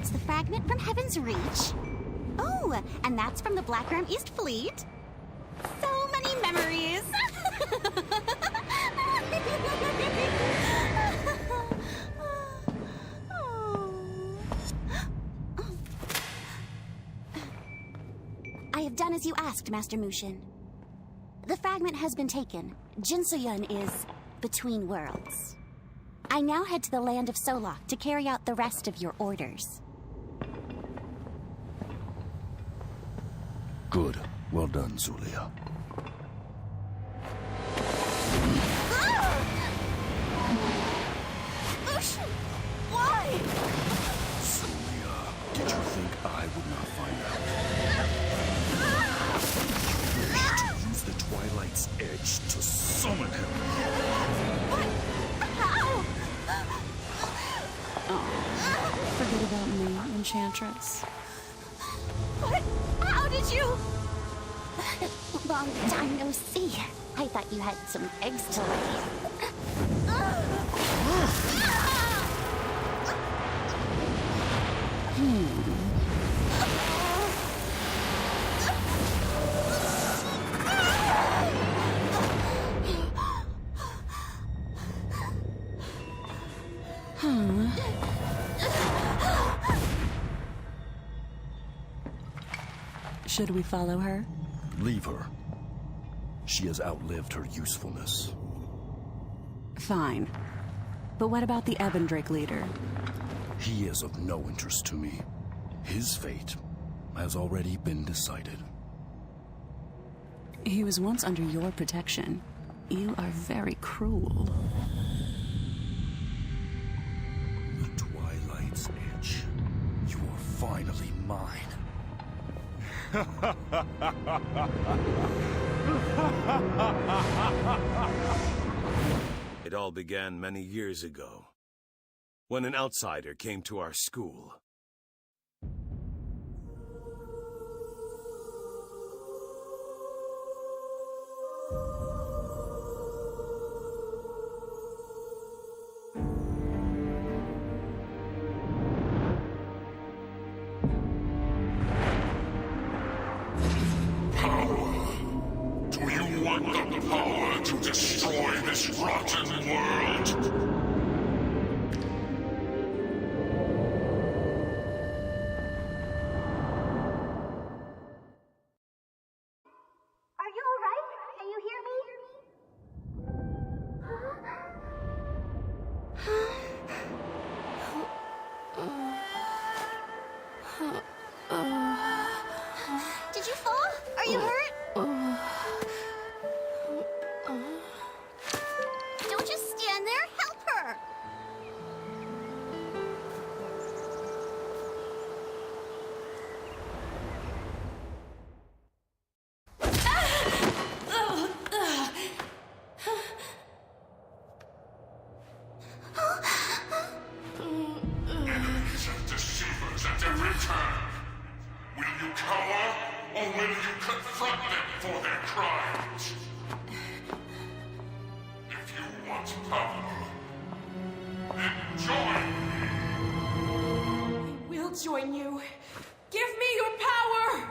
That's the fragment from Heaven's Reach. Oh, and that's from the Black Ram East Fleet. So many memories. I have done as you asked, Master Mushin. The fragment has been taken. Jinsoyun is between worlds. I now head to the land of SOLAK to carry out the rest of your orders. Good. Well done, Zulia. Mushin! Why? Zulia, did you think I would not find out? You wish to use the Twilight's edge to summon him. What? How? Forget about me, Enchantress. What? How did you? Long time no see. I thought you had some eggs to lay. Should we follow her? Leave her. She has outlived her usefulness. Fine. But what about the Ebondrake leader? He is of no interest to me. His fate has already been decided. He was once under your protection. You are very cruel. The Twilight's edge. You are finally mine. It all began many years ago, when an outsider came to our school. To destroy this rotten world. Are you all right? Can you hear me? Did you fall? Are you hurt? Don't just stand there. Help her. Enemies and deceivers at every turn. Will you cower, or will you confront them for their crimes? If you want power, then join me. We'll join you. Give me your power!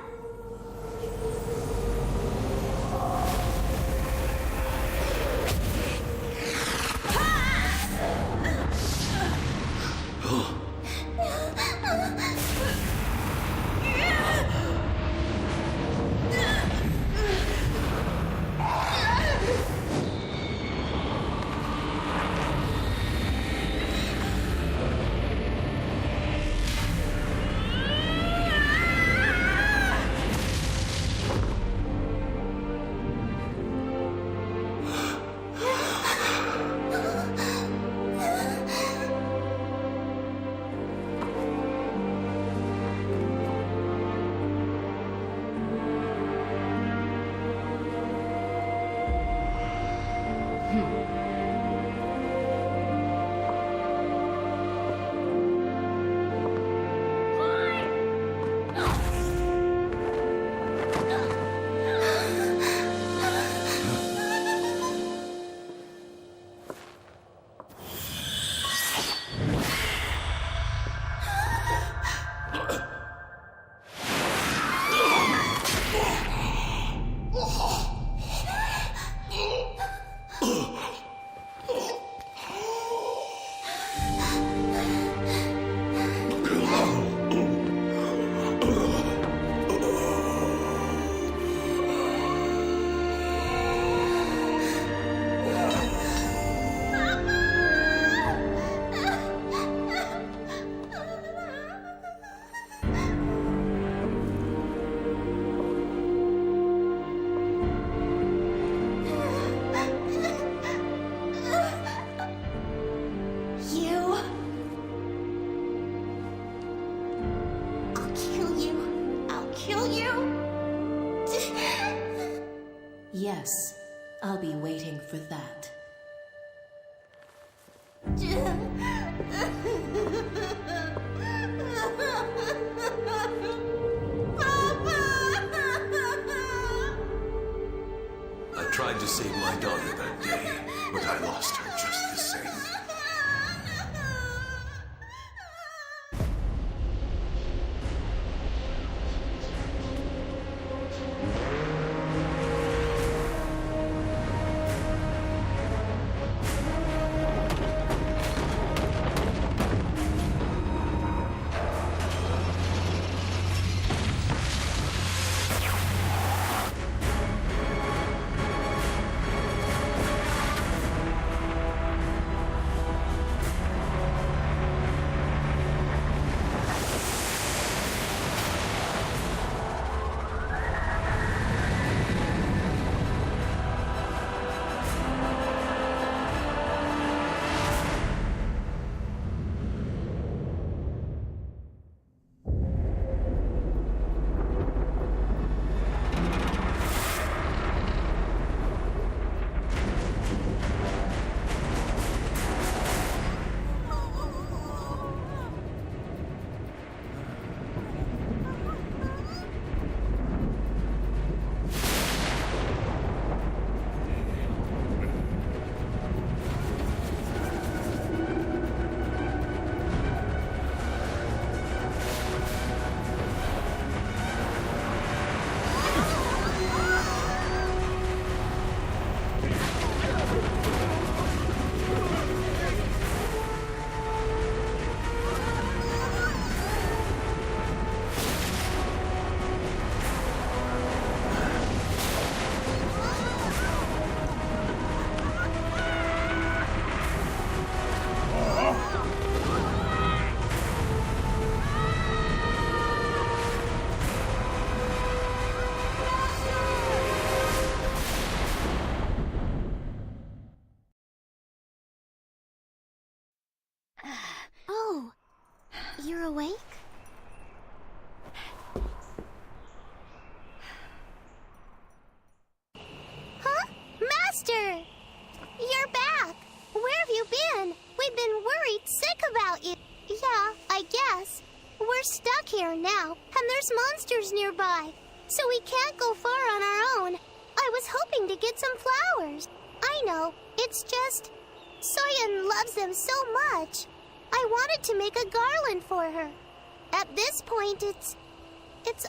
Yes, I'll be waiting for that. I tried to save my daughter that day, but I lost her just the same. Oh, you're awake? Huh? Master! You're back! Where have you been? We've been worried sick about you. Yeah, I guess. We're stuck here now, and there's monsters nearby, so we can't go far on our own. I was hoping to get some flowers. I know, it's just... Soyun loves them so much. I wanted to make a garland for her. At this point, it's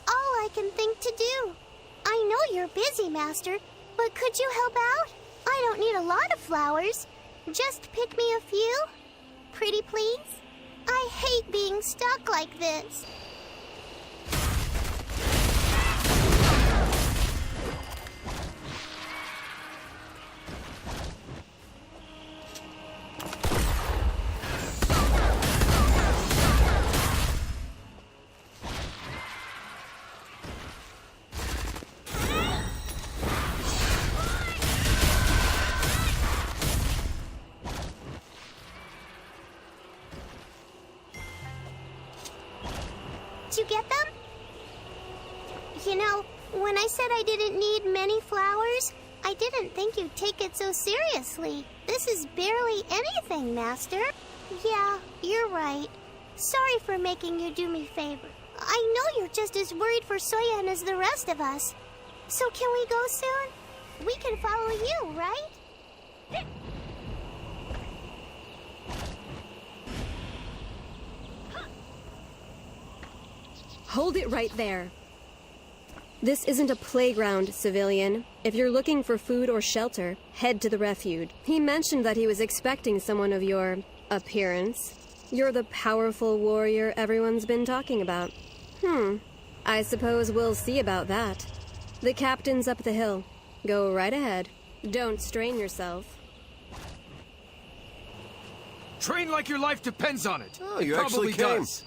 all I can think to do. I know you're busy, Master, but could you help out? I don't need a lot of flowers. Just pick me a few. Pretty please? I hate being stuck like this. Did you get them? You know, when I said I didn't need many flowers, I didn't think you'd take it so seriously. This is barely anything, Master. Yeah, you're right. Sorry for making you do me favor. I know you're just as worried for Soyun as the rest of us. So can we go soon? We can follow you, right? Hold it right there. This isn't a playground, civilian. If you're looking for food or shelter, head to the refuge. He mentioned that he was expecting someone of your appearance. You're the powerful warrior everyone's been talking about. I suppose we'll see about that. The captain's up the hill. Go right ahead. Don't strain yourself. Train like your life depends on it. Oh, it you actually probably came. does.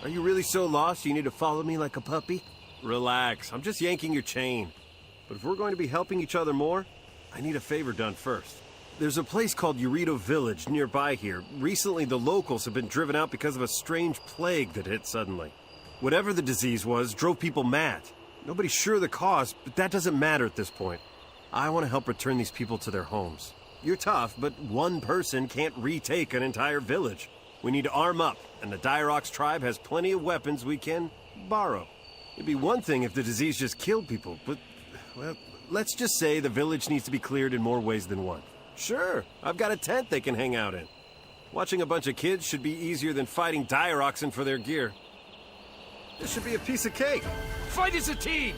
Are you really so lost you need to follow me like a puppy? Relax, I'm just yanking your chain. But if we're going to be helping each other more, I need a favor done first. There's a place called Yurido Village nearby here. Recently, the locals have been driven out because of a strange plague that hit suddenly. Whatever the disease was, drove people mad. Nobody's sure of the cause, but that doesn't matter at this point. I want to help return these people to their homes. You're tough, but one person can't retake an entire village. We need to arm up, and the Dirox tribe has plenty of weapons we can borrow. It'd be one thing if the disease just killed people, but, well, let's just say the village needs to be cleared in more ways than one. Sure, I've got a tent they can hang out in. Watching a bunch of kids should be easier than fighting Diroxin for their gear. This should be a piece of cake. Fight as a team!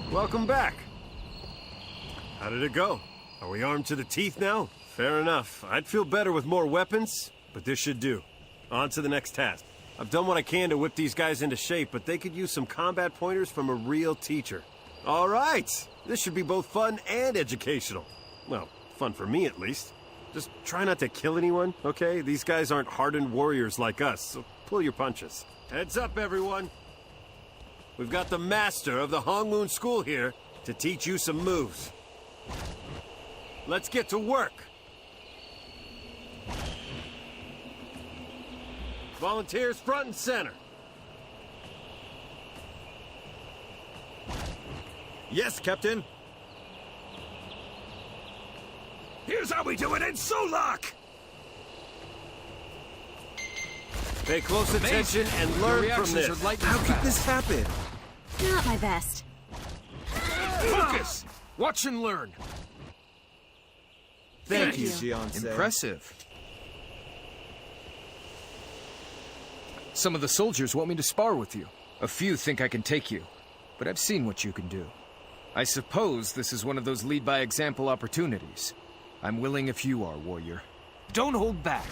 Welcome back. How did it go? Are we armed to the teeth now? Fair enough. I'd feel better with more weapons, but this should do. On to the next task. I've done what I can to whip these guys into shape, but they could use some combat pointers from a real teacher. All right! This should be both fun and educational. Well, fun for me at least. Just try not to kill anyone, okay? These guys aren't hardened warriors like us, so pull your punches. Heads up, everyone! We've got the master of the Hongmoon School here to teach you some moves. Let's get to work. Volunteers front and center. Yes, Captain. Here's how we do it in SOLAK! Pay close attention and learn from this. How could this happen? Not my best. Focus! Watch and learn. Thank you, Jiansei. Impressive. Some of the soldiers want me to spar with you. A few think I can take you, but I've seen what you can do. I suppose this is one of those lead-by-example opportunities. I'm willing if you are, warrior. Don't hold back.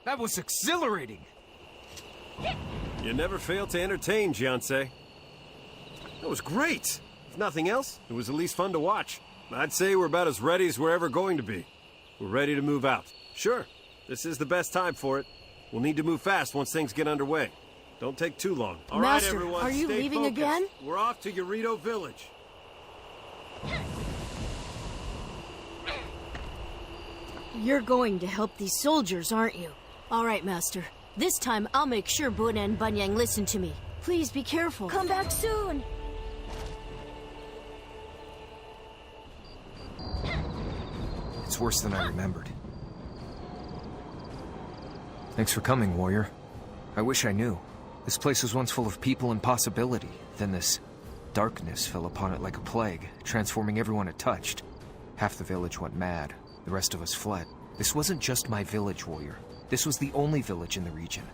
That was exhilarating! You never fail to entertain, Jiansei. That was great! If nothing else, it was at least fun to watch. I'd say we're about as ready as we're ever going to be. We're ready to move out. Sure, this is the best time for it. We'll need to move fast once things get underway. Don't take too long. All right, everyone, are you stay leaving focused. again? We're off to Yurido Village. You're going to help these soldiers, aren't you? All right, Master. This time, I'll make sure Buna and Bunyang listen to me. Please be careful. Come back soon! It's worse than I remembered. Thanks for coming, warrior. I wish I knew. This place was once full of people and possibility. Then this darkness fell upon it like a plague, transforming everyone it touched. Half the village went mad. The rest of us fled. This wasn't just my village, warrior. This was the only village in the region.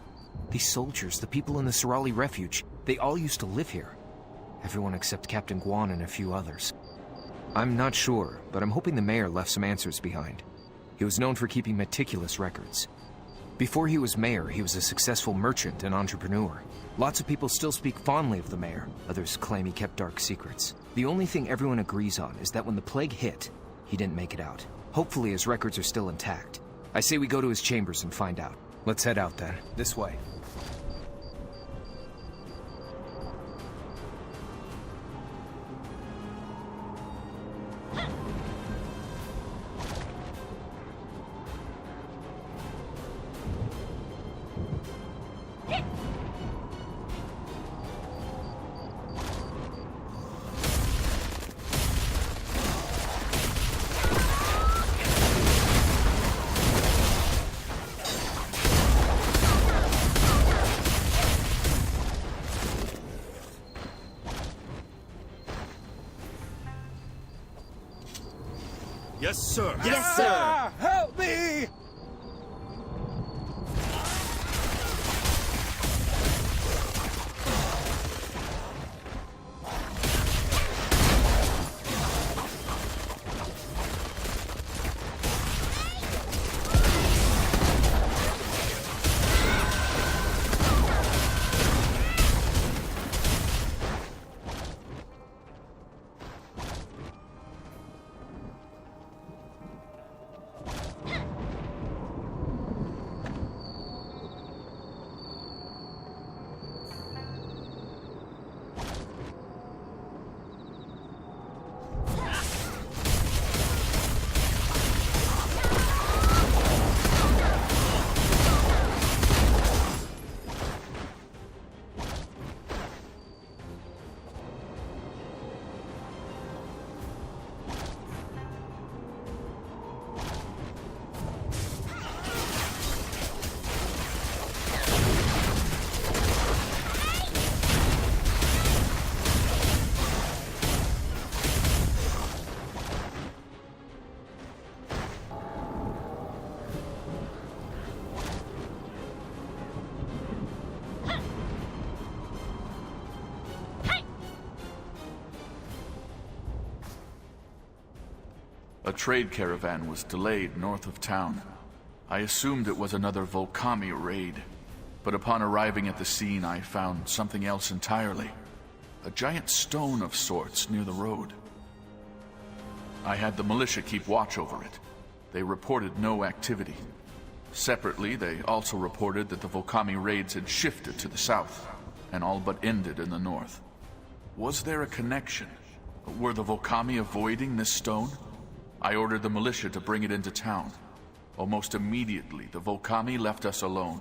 These soldiers, the people in the Surali refuge, they all used to live here. Everyone except Captain Quan and a few others. I'm not sure, but I'm hoping the mayor left some answers behind. He was known for keeping meticulous records. Before he was mayor, he was a successful merchant and entrepreneur. Lots of people still speak fondly of the mayor. Others claim he kept dark secrets. The only thing everyone agrees on is that when the plague hit, he didn't make it out. Hopefully his records are still intact. I say we go to his chambers and find out. Let's head out then. This way. Yes, sir. Yes, sir. Help me! A trade caravan was delayed north of town. I assumed it was another Volcami raid, but upon arriving at the scene I found something else entirely. A giant stone of sorts near the road. I had the militia keep watch over it. They reported no activity. Separately, they also reported that the Volcami raids had shifted to the south, and all but ended in the north. Was there a connection? Were the Volcami avoiding this stone? I ordered the militia to bring it into town. Almost immediately, the Volcami left us alone.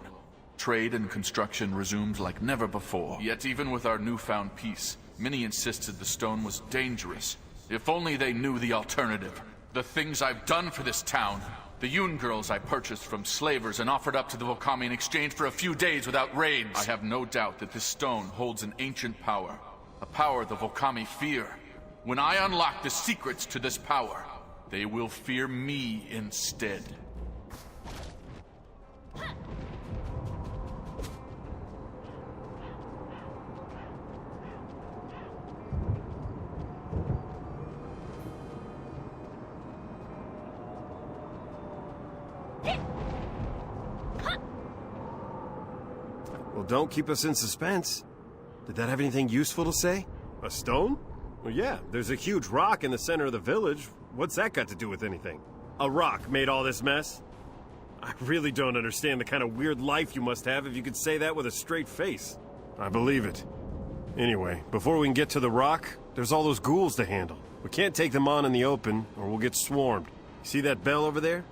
Trade and construction resumed like never before. Yet even with our newfound peace, many insisted the stone was dangerous. If only they knew the alternative. The things I've done for this town. The Yun girls I purchased from slavers and offered up to the Volcami in exchange for a few days without raids. I have no doubt that this stone holds an ancient power. A power the Volcami fear. When I unlock the secrets to this power, they will fear me instead. Well, don't keep us in suspense. Did that have anything useful to say? A stone? Well, yeah, there's a huge rock in the center of the village. What's that got to do with anything? A rock made all this mess? I really don't understand the kind of weird life you must have if you could say that with a straight face. I believe it. Anyway, before we can get to the rock, there's all those ghouls to handle. We can't take them on in the open, or we'll get swarmed. See that bell over there?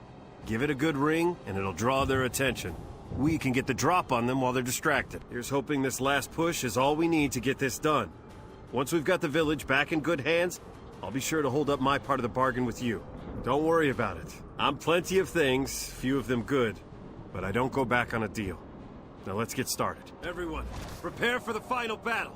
Give it a good ring, and it'll draw their attention. We can get the drop on them while they're distracted. Here's hoping this last push is all we need to get this done. Once we've got the village back in good hands, I'll be sure to hold up my part of the bargain with you. Don't worry about it. I'm plenty of things, few of them good, but I don't go back on a deal. Now let's get started. Everyone, prepare for the final battle!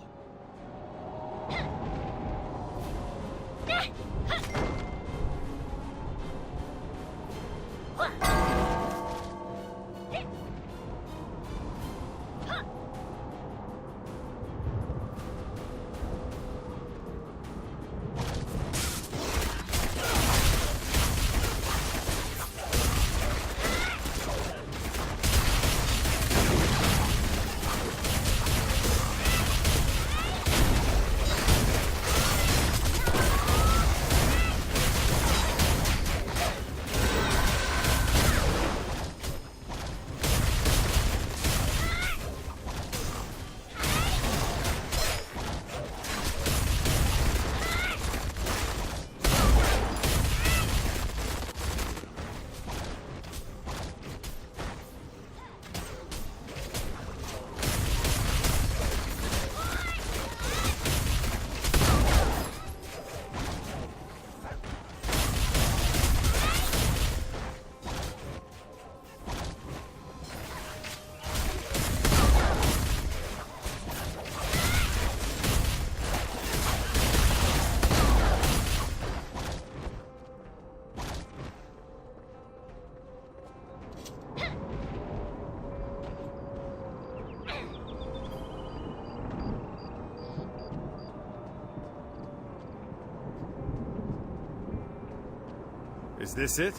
Is this it?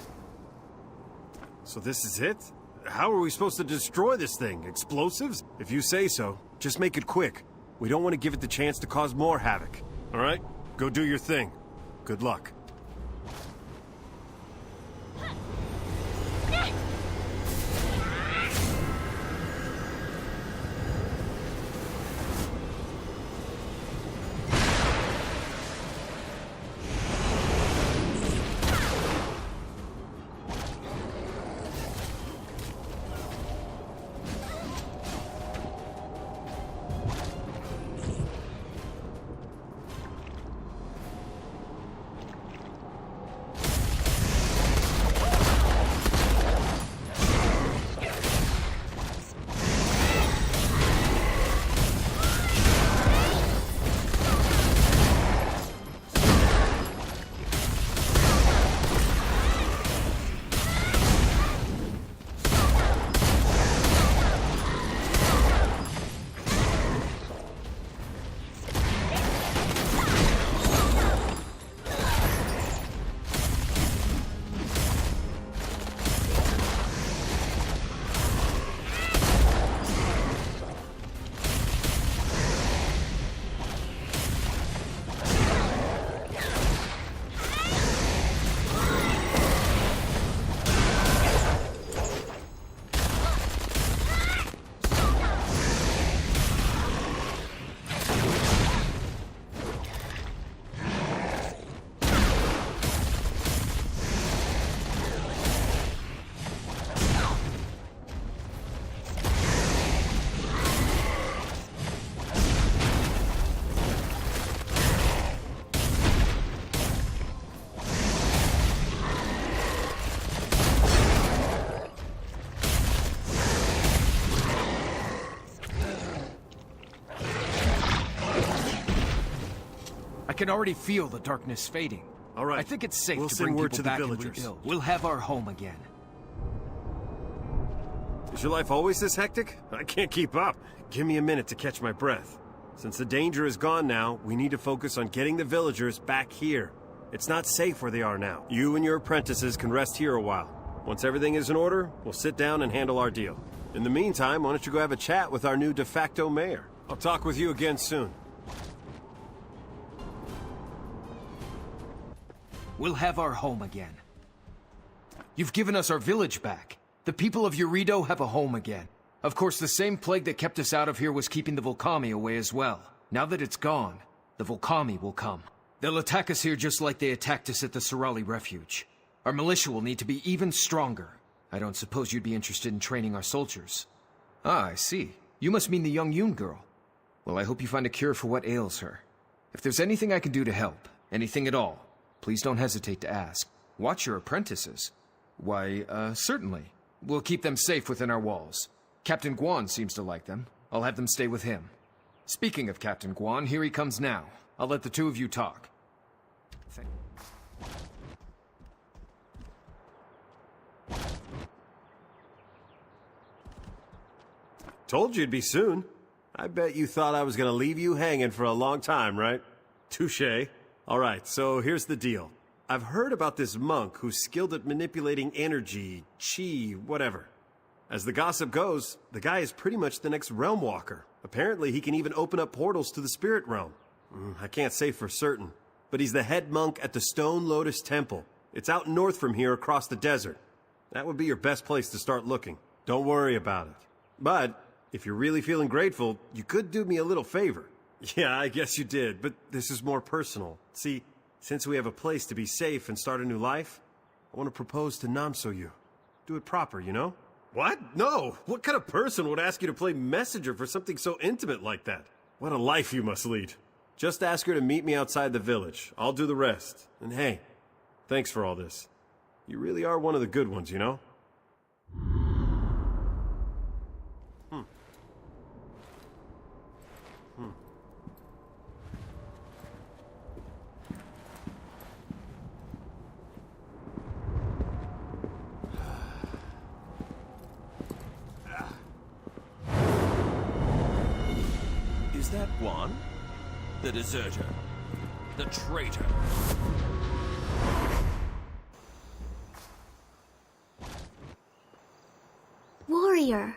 So this is it? How are we supposed to destroy this thing? Explosives? If you say so, just make it quick. We don't want to give it the chance to cause more havoc. All right? Go do your thing. Good luck. I can already feel the darkness fading. All right. I think it's safe We'll to send bring word people to the back and villagers. rebuild. We'll have our home again. Is your life always this hectic? I can't keep up. Give me a minute to catch my breath. Since the danger is gone now, we need to focus on getting the villagers back here. It's not safe where they are now. You and your apprentices can rest here a while. Once everything is in order, we'll sit down and handle our deal. In the meantime, why don't you go have a chat with our new de facto mayor? I'll talk with you again soon. We'll have our home again. You've given us our village back. The people of Yurido have a home again. Of course, the same plague that kept us out of here was keeping the Volcami away as well. Now that it's gone, the Volcami will come. They'll attack us here just like they attacked us at the Sorali Refuge. Our militia will need to be even stronger. I don't suppose you'd be interested in training our soldiers. Ah, I see. You must mean the young Yun girl. Well, I hope you find a cure for what ails her. If there's anything I can do to help, anything at all, please don't hesitate to ask. Watch your apprentices. Why, certainly. We'll keep them safe within our walls. Captain Quan seems to like them. I'll have them stay with him. Speaking of Captain Quan, here he comes now. I'll let the two of you talk. Told you it'd be soon. I bet you thought I was gonna leave you hanging for a long time, right? Touché. All right, so here's the deal. I've heard about this monk who's skilled at manipulating energy, chi, whatever. As the gossip goes, the guy is pretty much the next realm walker. Apparently, he can even open up portals to the spirit realm. I can't say for certain, but he's the head monk at the Stone Lotus Temple. It's out north from here across the desert. That would be your best place to start looking. Don't worry about it. But if you're really feeling grateful, you could do me a little favor. Yeah, I guess you did, but this is more personal. See, since we have a place to be safe and start a new life, I want to propose to Namsoyu. Do it proper, you know? What? No! What kind of person would ask you to play messenger for something so intimate like that? What a life you must lead. Just ask her to meet me outside the village. I'll do the rest. And hey, thanks for all this. You really are one of the good ones, you know? Is that Quan? The deserter? The traitor? Warrior.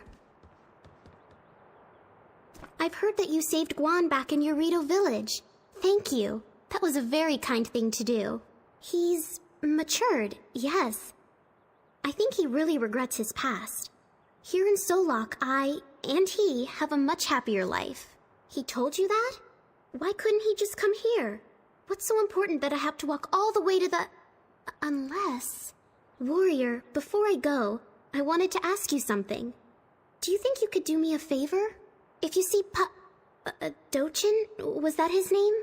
I've heard that you saved Quan back in Yurido village. Thank you. That was a very kind thing to do. He's matured, yes. I think he really regrets his past. Here in Solak, I and he have a much happier life. He told you that? Why couldn't he just come here? What's so important that I have to walk all the way to the... Unless... Warrior, before I go, I wanted to ask you something. Do you think you could do me a favor? If you see Dochin, was that his name?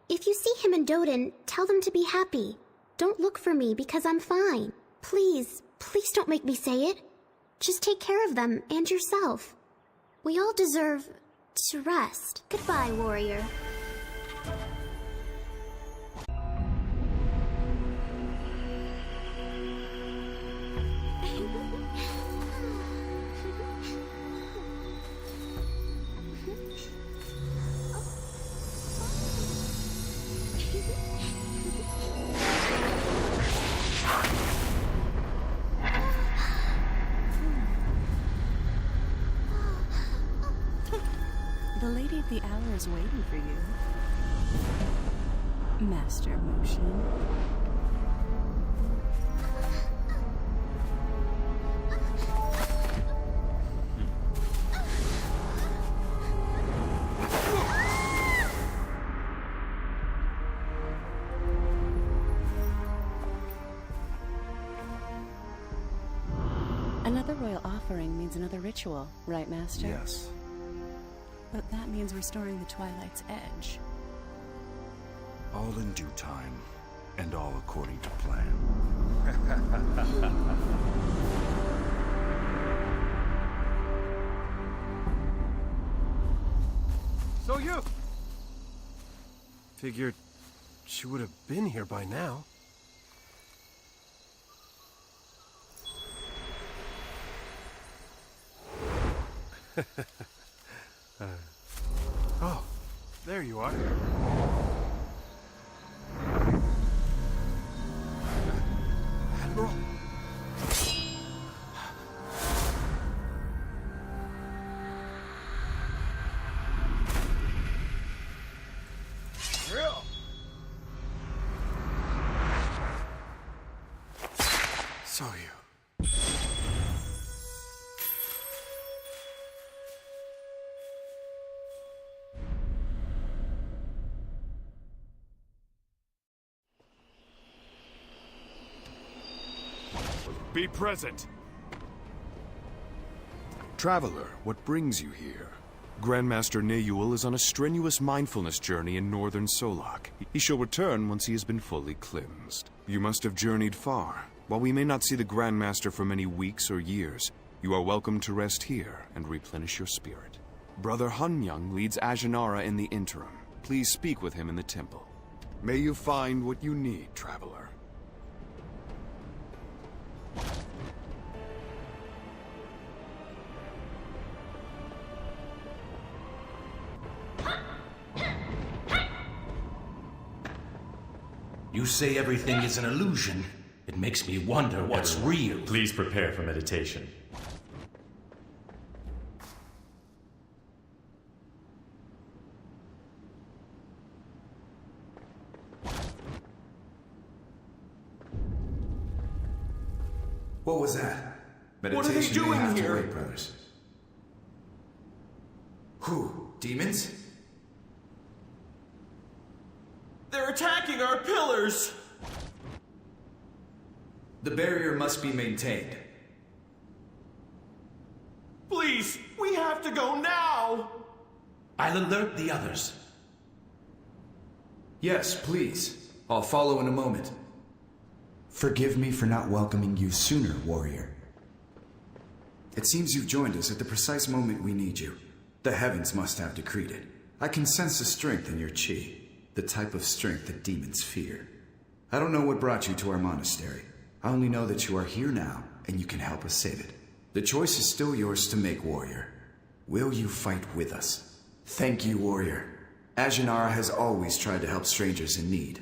If you see him and Doden, tell them to be happy. Don't look for me because I'm fine. Please, please don't make me say it. Just take care of them and yourself. We all deserve to rest. Goodbye, Warrior. The Lady of the Hour is waiting for you, Master Mujin. Another royal offering means another ritual, right, Master? Yes. But that means restoring the Twilight's edge. All in due time, and all according to plan. Soyun! Figured she would have been here by now. Oh, there you are. Admiral? Real. Soyun. Be present. Traveler, what brings you here? Grandmaster Neyul is on a strenuous mindfulness journey in northern Solak. He shall return once he has been fully cleansed. You must have journeyed far. While we may not see the Grandmaster for many weeks or years, you are welcome to rest here and replenish your spirit. Brother Hummyung leads Ajinara in the interim. Please speak with him in the temple. May you find what you need, traveler. You say everything is an illusion. It makes me wonder what's real. Please prepare for meditation. What was that? What are they Meditation may have doing to here? wait, brothers. Who? Demons? They're attacking our pillars! The barrier must be maintained. Please, we have to go now! I'll alert the others. Yes, please. I'll follow in a moment. Forgive me for not welcoming you sooner, warrior. It seems you've joined us at the precise moment we need you. The heavens must have decreed it. I can sense the strength in your chi, the type of strength that demons fear. I don't know what brought you to our monastery. I only know that you are here now, and you can help us save it. The choice is still yours to make, warrior. Will you fight with us? Thank you, warrior. Ajinara has always tried to help strangers in need.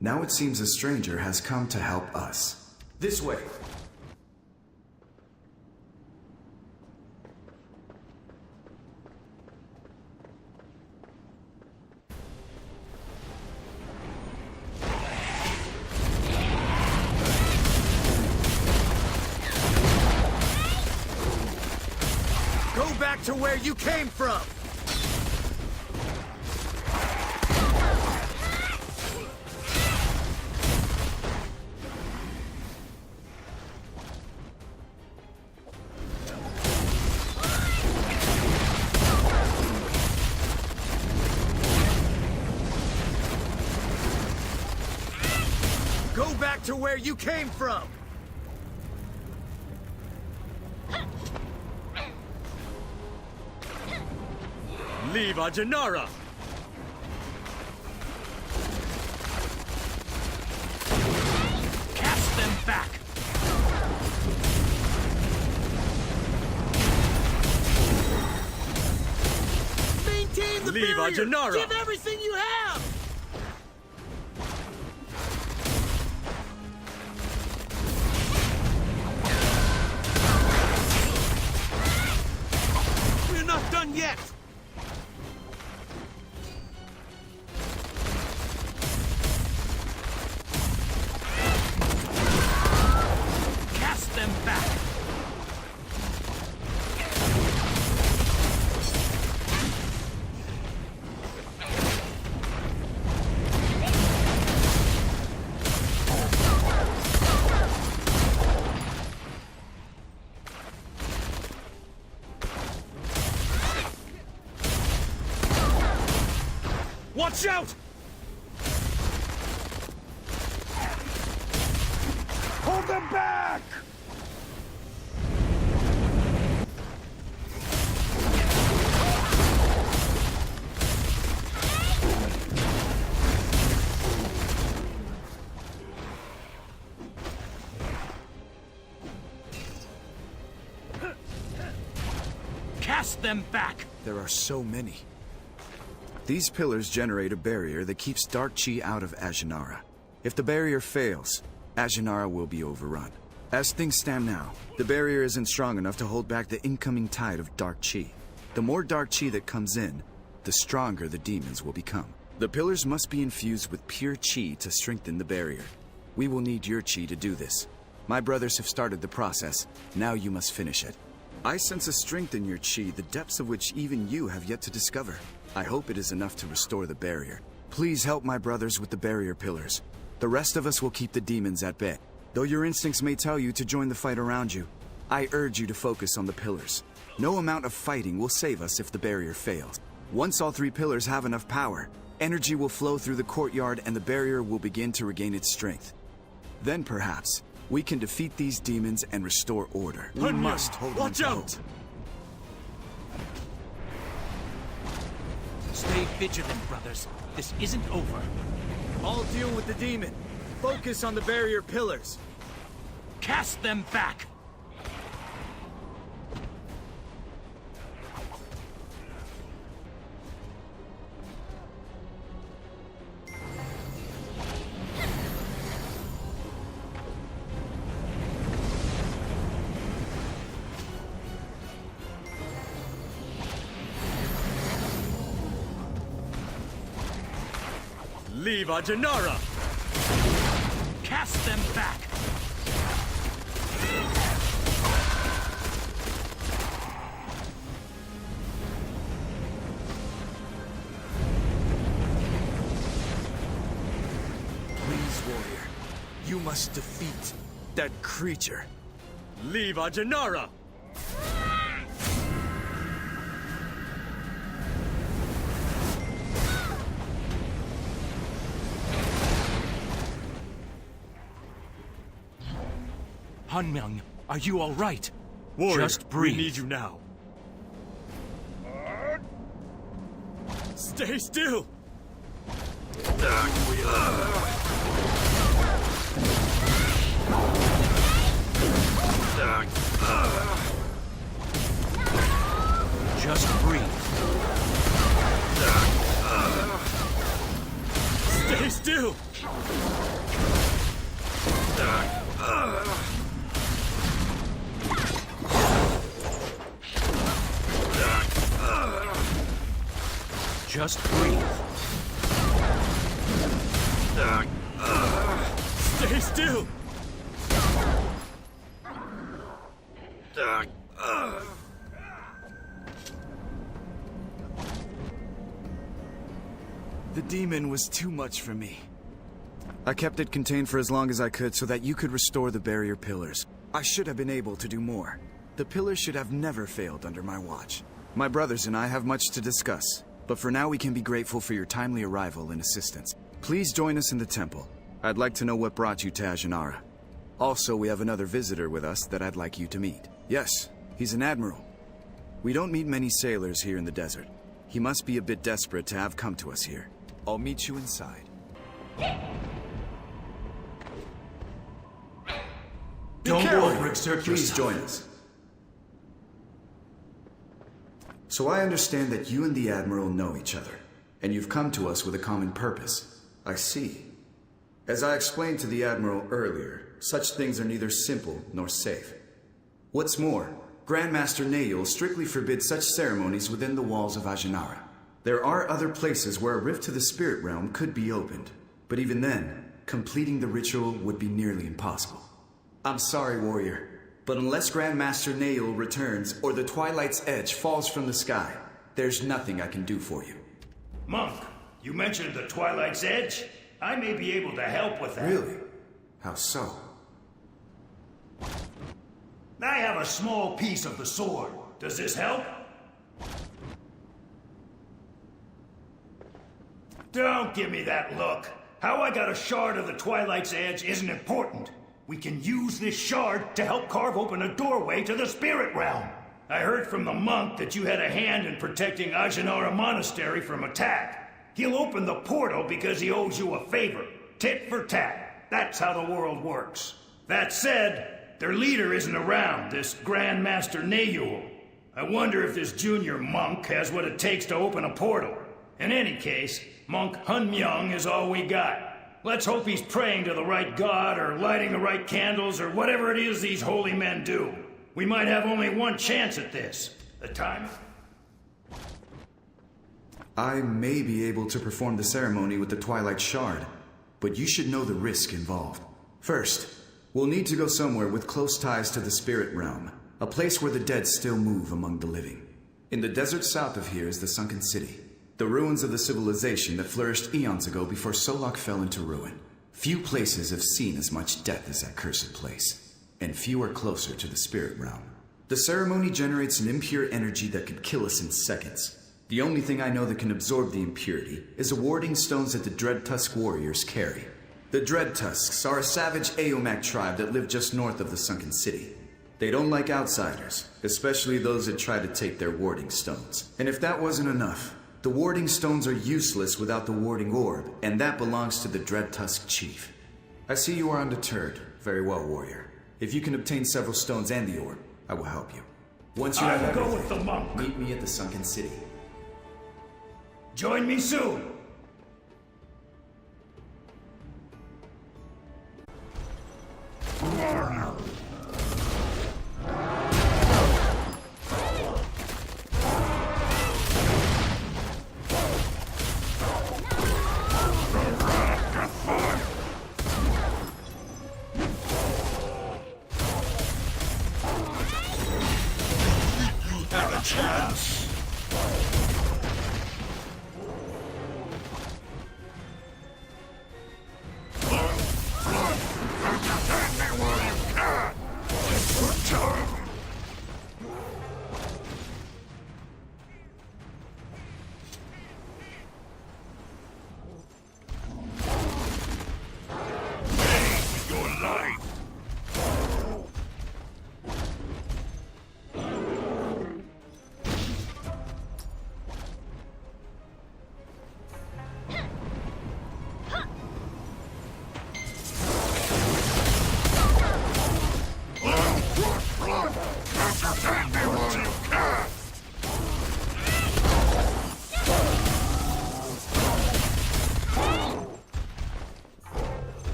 Now it seems a stranger has come to help us. This way. to where you came from! Go back to where you came from! Leave Ajanara! Cast them back! Maintain the Leave barrier! Ajanara! Give everything you have! We're not done yet! Cast them back! Watch out! Hold them back! Cast them back! There are so many. These pillars generate a barrier that keeps dark chi out of Ajanara. If the barrier fails, Ajanara will be overrun. As things stand now, the barrier isn't strong enough to hold back the incoming tide of dark chi. The more dark chi that comes in, the stronger the demons will become. The pillars must be infused with pure chi to strengthen the barrier. We will need your chi to do this. My brothers have started the process. Now you must finish it. I sense a strength in your chi, the depths of which even you have yet to discover. I hope it is enough to restore the barrier. Please help my brothers with the barrier pillars. The rest of us will keep the demons at bay. Though your instincts may tell you to join the fight around you, I urge you to focus on the pillars. No amount of fighting will save us if the barrier fails. Once all three pillars have enough power, energy will flow through the courtyard and the barrier will begin to regain its strength. Then perhaps, we can defeat these demons and restore order. We must hold on Watch out! tight. Stay vigilant, brothers. This isn't over. I'll deal with the demon. Focus on the barrier pillars. Cast them back! Leave Ajanara! Cast them back! Please, warrior. You must defeat that creature. Leave Ajanara! Hummyung, are you all right? Warrior, Just breathe. we need you now. Stay still! Just breathe. Stay still! Just breathe. Stay still! The demon was too much for me. I kept it contained for as long as I could so that you could restore the barrier pillars. I should have been able to do more. The pillars should have never failed under my watch. My brothers and I have much to discuss, but for now we can be grateful for your timely arrival and assistance. Please join us in the temple. I'd like to know what brought you to Ajinara. Also, we have another visitor with us that I'd like you to meet. Yes, he's an admiral. We don't meet many sailors here in the desert. He must be a bit desperate to have come to us here. I'll meet you inside. Don't overexert Please yourself. join us. So I understand that you and the Admiral know each other, and you've come to us with a common purpose. I see. As I explained to the Admiral earlier, such things are neither simple nor safe. What's more, Grandmaster Nayul strictly forbids such ceremonies within the walls of Ajinara. There are other places where a rift to the spirit realm could be opened, but even then, completing the ritual would be nearly impossible. I'm sorry, warrior, but unless Grandmaster Nayul returns or the Twilight's Edge falls from the sky, there's nothing I can do for you. Monk, you mentioned the Twilight's Edge? I may be able to help with that. Really? How so? I have a small piece of the sword. Does this help? Don't give me that look. How I got a shard of the Twilight's Edge isn't important. We can use this shard to help carve open a doorway to the spirit realm. I heard from the monk that you had a hand in protecting Ajinara Monastery from attack. He'll open the portal because he owes you a favor. Tit for tat. That's how the world works. That said, their leader isn't around, this Grandmaster Nayul. I wonder if this junior monk has what it takes to open a portal. In any case, Monk Hummyung is all we got. Let's hope he's praying to the right god or lighting the right candles or whatever it is these holy men do. We might have only one chance at this. The time. I may be able to perform the ceremony with the Twilight Shard, but you should know the risk involved. First, we'll need to go somewhere with close ties to the spirit realm, a place where the dead still move among the living. In the desert south of here is the Sunken City, the ruins of the civilization that flourished eons ago before Solak fell into ruin. Few places have seen as much death as that cursed place, and few are closer to the spirit realm. The ceremony generates an impure energy that could kill us in seconds. The only thing I know that can absorb the impurity is the warding stones that the Dread Tusk warriors carry. The Dread Tusks are a savage Ulmak tribe that live just north of the Sunken City. They don't like outsiders, especially those that try to take their warding stones. And if that wasn't enough, the warding stones are useless without the warding orb, and that belongs to the Dread Tusk chief. I see you are undeterred. Very well, warrior. If you can obtain several stones and the orb, I will help you. Once you have everything, go with the monk. Meet me at the Sunken City. Join me soon.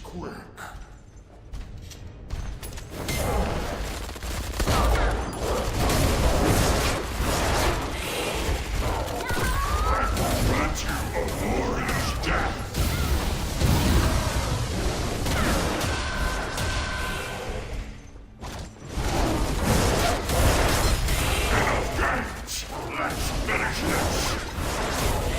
quick. Grant you a warrior's death. Enough games. Let's finish this.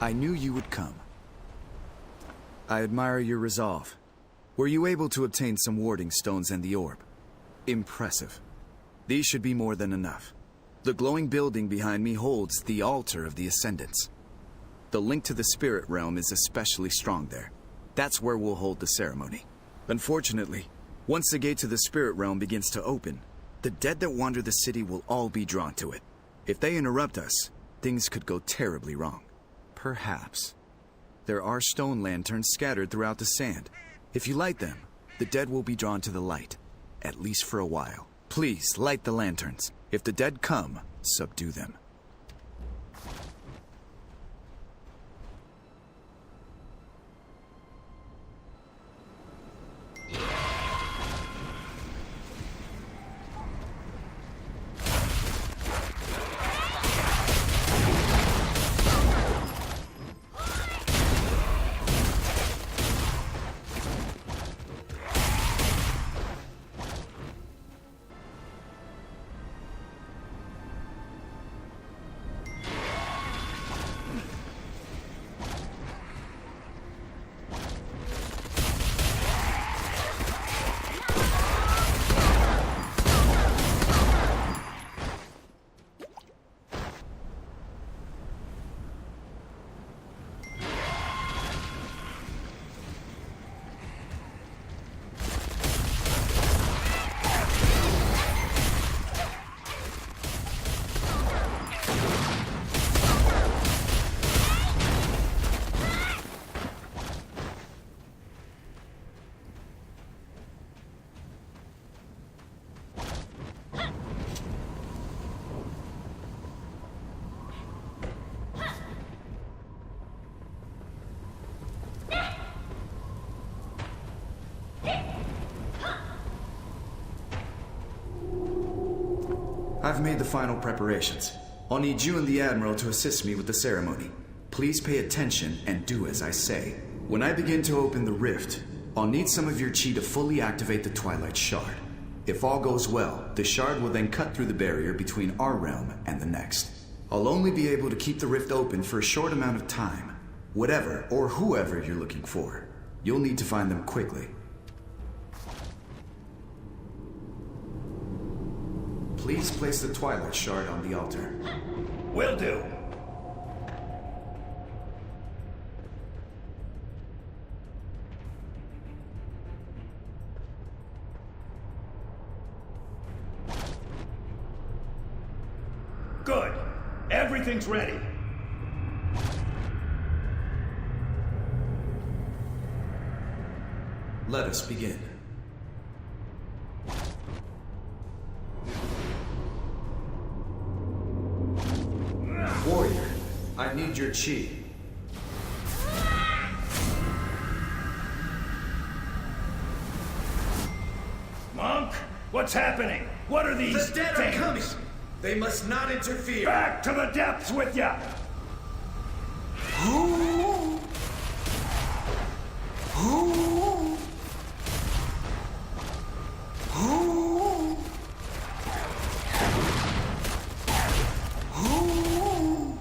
I knew you would come. I admire your resolve. Were you able to obtain some warding stones and the orb? Impressive. These should be more than enough. The glowing building behind me holds the altar of the Ascendants. The link to the spirit realm is especially strong there. That's where we'll hold the ceremony. Unfortunately, once the gate to the spirit realm begins to open, the dead that wander the city will all be drawn to it. If they interrupt us, things could go terribly wrong. Perhaps. There are stone lanterns scattered throughout the sand. If you light them, the dead will be drawn to the light, at least for a while. Please, light the lanterns. If the dead come, subdue them. I've made the final preparations. I'll need you and the Admiral to assist me with the ceremony. Please pay attention and do as I say. When I begin to open the rift, I'll need some of your chi to fully activate the Twilight Shard. If all goes well, the shard will then cut through the barrier between our realm and the next. I'll only be able to keep the rift open for a short amount of time. Whatever or whoever you're looking for, you'll need to find them quickly. Please place the Twilight Shard on the altar. Will do. Good. Everything's ready. Let us begin. Warrior, I need your chi. Monk, what's happening? What are these The dead things? are coming! They must not interfere! Back to the depths with ya! Who? Who? Who? Who?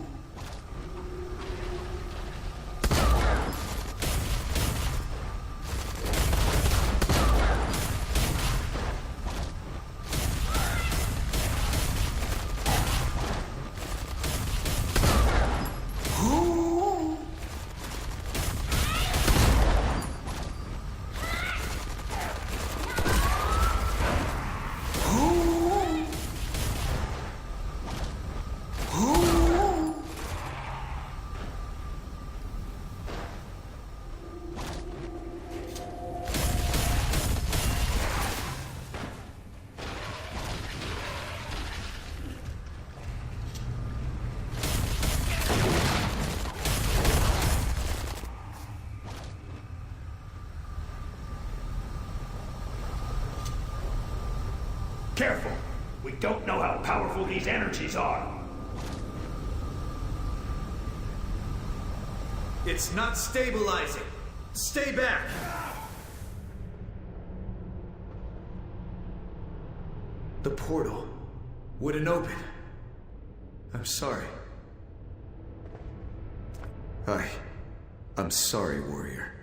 don't know how powerful these energies are. It's not stabilizing. Stay back! The portal wouldn't open. I'm sorry. I'm sorry, warrior.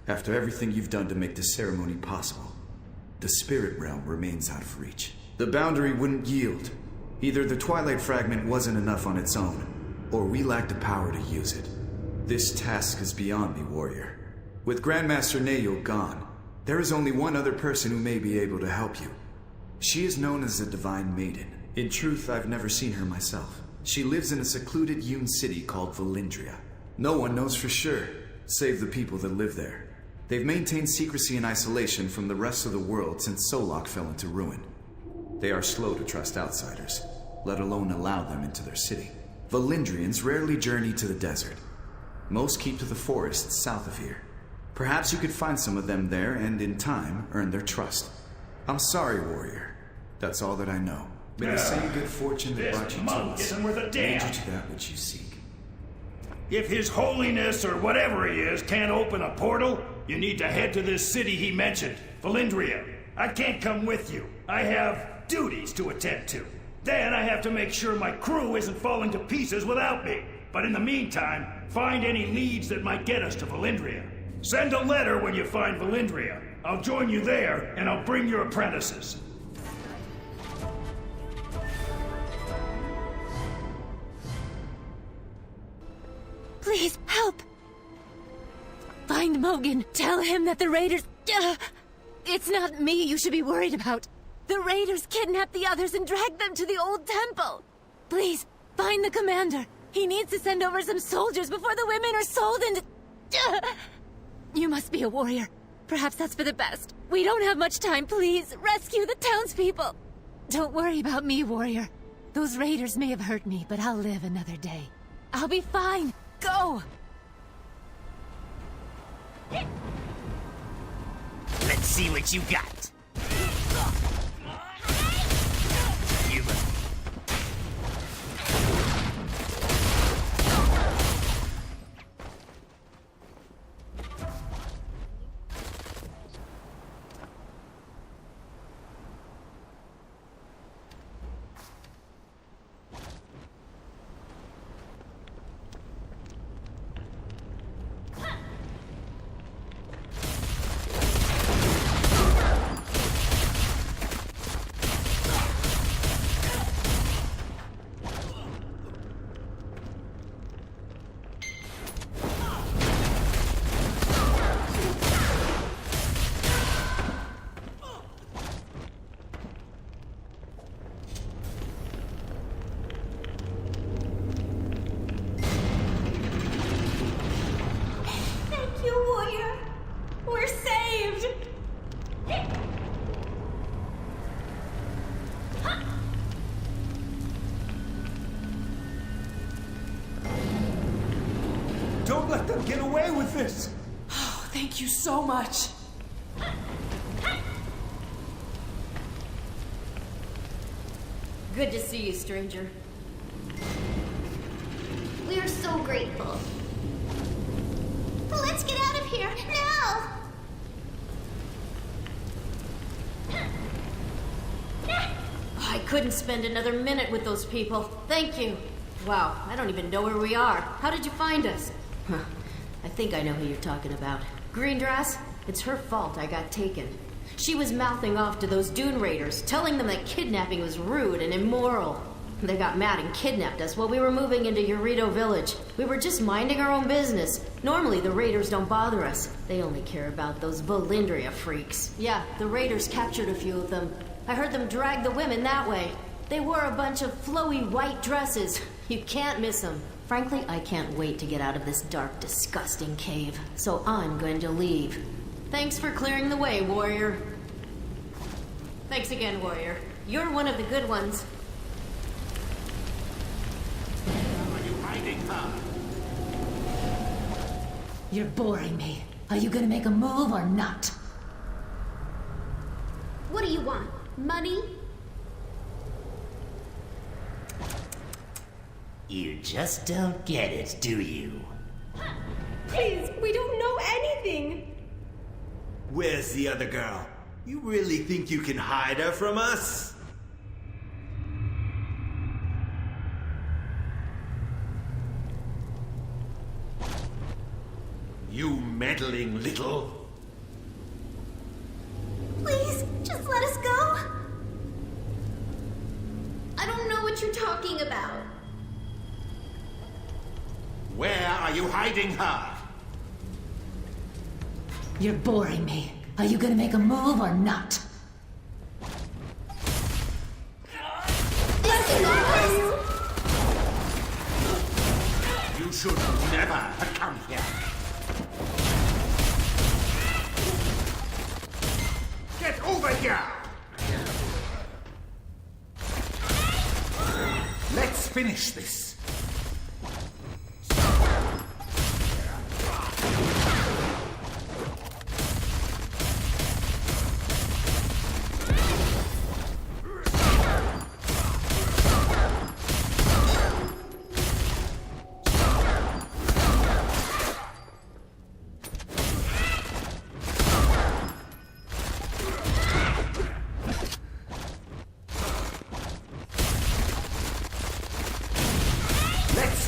After everything you've done to make this ceremony possible, the spirit realm remains out of reach. The boundary wouldn't yield. Either the Twilight Fragment wasn't enough on its own, or we lacked the power to use it. This task is beyond me, warrior. With Grandmaster Nayo gone, there is only one other person who may be able to help you. She is known as the Divine Maiden. In truth, I've never seen her myself. She lives in a secluded Yun city called Valindria. No one knows for sure, save the people that live there. They've maintained secrecy and isolation from the rest of the world since SOLAK fell into ruin. They are slow to trust outsiders, let alone allow them into their city. Valindrians rarely journey to the desert. Most keep to the forests south of here. Perhaps you could find some of them there and, in time, earn their trust. I'm sorry, warrior. That's all that I know. May the same good fortune that brought you to us isn't worth a damn. lead you to that which you seek. If His Holiness or whatever he is can't open a portal, you need to head to this city he mentioned, Valindria. I can't come with you. I have duties to attend to. Then I have to make sure my crew isn't falling to pieces without me. But in the meantime, find any leads that might get us to Valindria. Send a letter when you find Valindria. I'll join you there, and I'll bring your apprentices. Please, help! Find Mogan. Tell him that the raiders... It's not me you should be worried about. The raiders kidnapped the others and dragged them to the old temple. Please, find the commander. He needs to send over some soldiers before the women are sold into... You must be a warrior. Perhaps that's for the best. We don't have much time. Please, rescue the townspeople. Don't worry about me, warrior. Those raiders may have hurt me, but I'll live another day. I'll be fine. Go! Let's see what you got. You Don't let them get away with this! Oh, thank you so much. Good to see you, stranger. We are so grateful. Let's get out of here, now! I couldn't spend another minute with those people. Thank you. Wow, I don't even know where we are. How did you find us? I think I know who you're talking about. Green Dress? It's her fault I got taken. She was mouthing off to those Dune Raiders, telling them that kidnapping was rude and immoral. They got mad and kidnapped us while we were moving into Yurido village. We were just minding our own business. Normally, the Raiders don't bother us. They only care about those Valindria freaks. Yeah, the Raiders captured a few of them. I heard them drag the women that way. They wore a bunch of flowy white dresses. You can't miss them. Frankly, I can't wait to get out of this dark, disgusting cave. So I'm going to leave. Thanks for clearing the way, warrior. Thanks again, warrior. You're one of the good ones. Are you hiding, huh? You're boring me. Are you gonna make a move or not? What do you want? Money? You just don't get it, do you? Please, we don't know anything! Where's the other girl? You really think you can hide her from us? You meddling little... Please, just let us go. I don't know what you're talking about. Where are you hiding her? You're boring me. Are you gonna make a move or not? You should never have come here. Get over here! Let's finish this.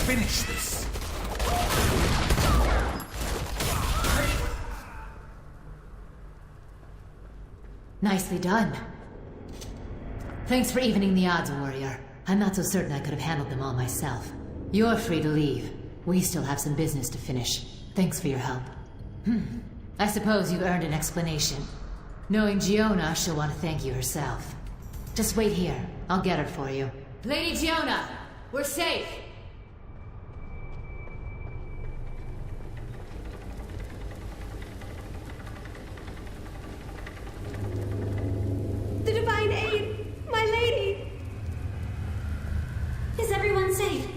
Finish this. Nicely done. Thanks for evening the odds, warrior. I'm not so certain I could have handled them all myself. You're free to leave. We still have some business to finish. Thanks for your help. I suppose you've earned an explanation. Knowing Giona, she'll want to thank you herself. Just wait here. I'll get her for you. Lady Giona, we're safe! The Divine Aid! My lady! Is everyone safe?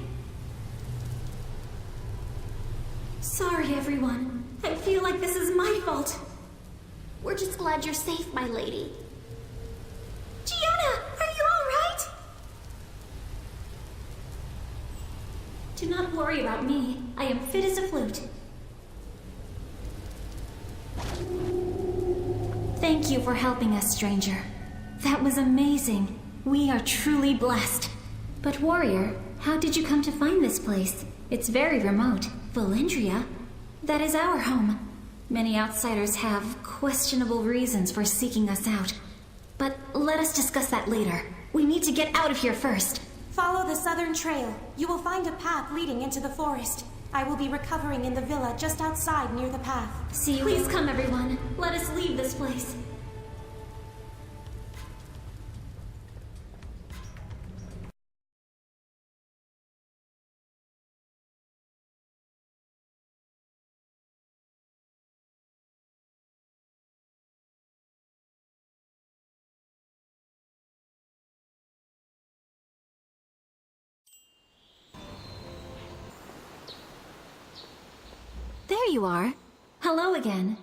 Sorry, everyone. I feel like this is my fault. We're just glad you're safe, my lady. Giona, are you all right? Do not worry about me. I am fit as a flute. Thank you for helping us, stranger. That was amazing. We are truly blessed. But warrior, how did you come to find this place? It's very remote. Valendria? That is our home. Many outsiders have questionable reasons for seeking us out. But let us discuss that later. We need to get out of here first. Follow the southern trail. You will find a path leading into the forest. I will be recovering in the villa just outside near the path. See you. Please come, everyone. Let us leave this place. There you are. Hello again.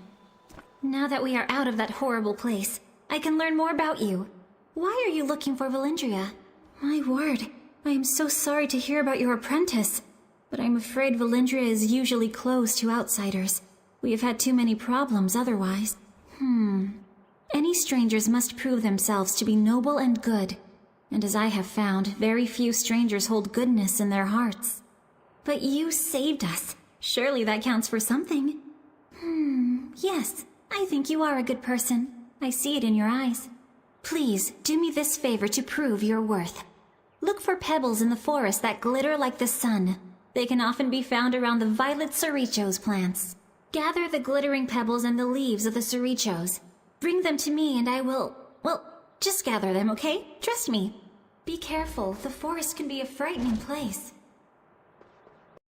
Now that we are out of that horrible place, I can learn more about you. Why are you looking for Valendria? My word, I am so sorry to hear about your apprentice. But I'm afraid Valendria is usually closed to outsiders. We have had too many problems otherwise. Any strangers must prove themselves to be noble and good. And as I have found, very few strangers hold goodness in their hearts. But you saved us. Surely that counts for something. Yes, I think you are a good person. I see it in your eyes. Please, do me this favor to prove your worth. Look for pebbles in the forest that glitter like the sun. They can often be found around the violet sorichos plants. Gather the glittering pebbles and the leaves of the sorichos. Bring them to me and I will... well, just gather them, okay? Trust me. Be careful, the forest can be a frightening place.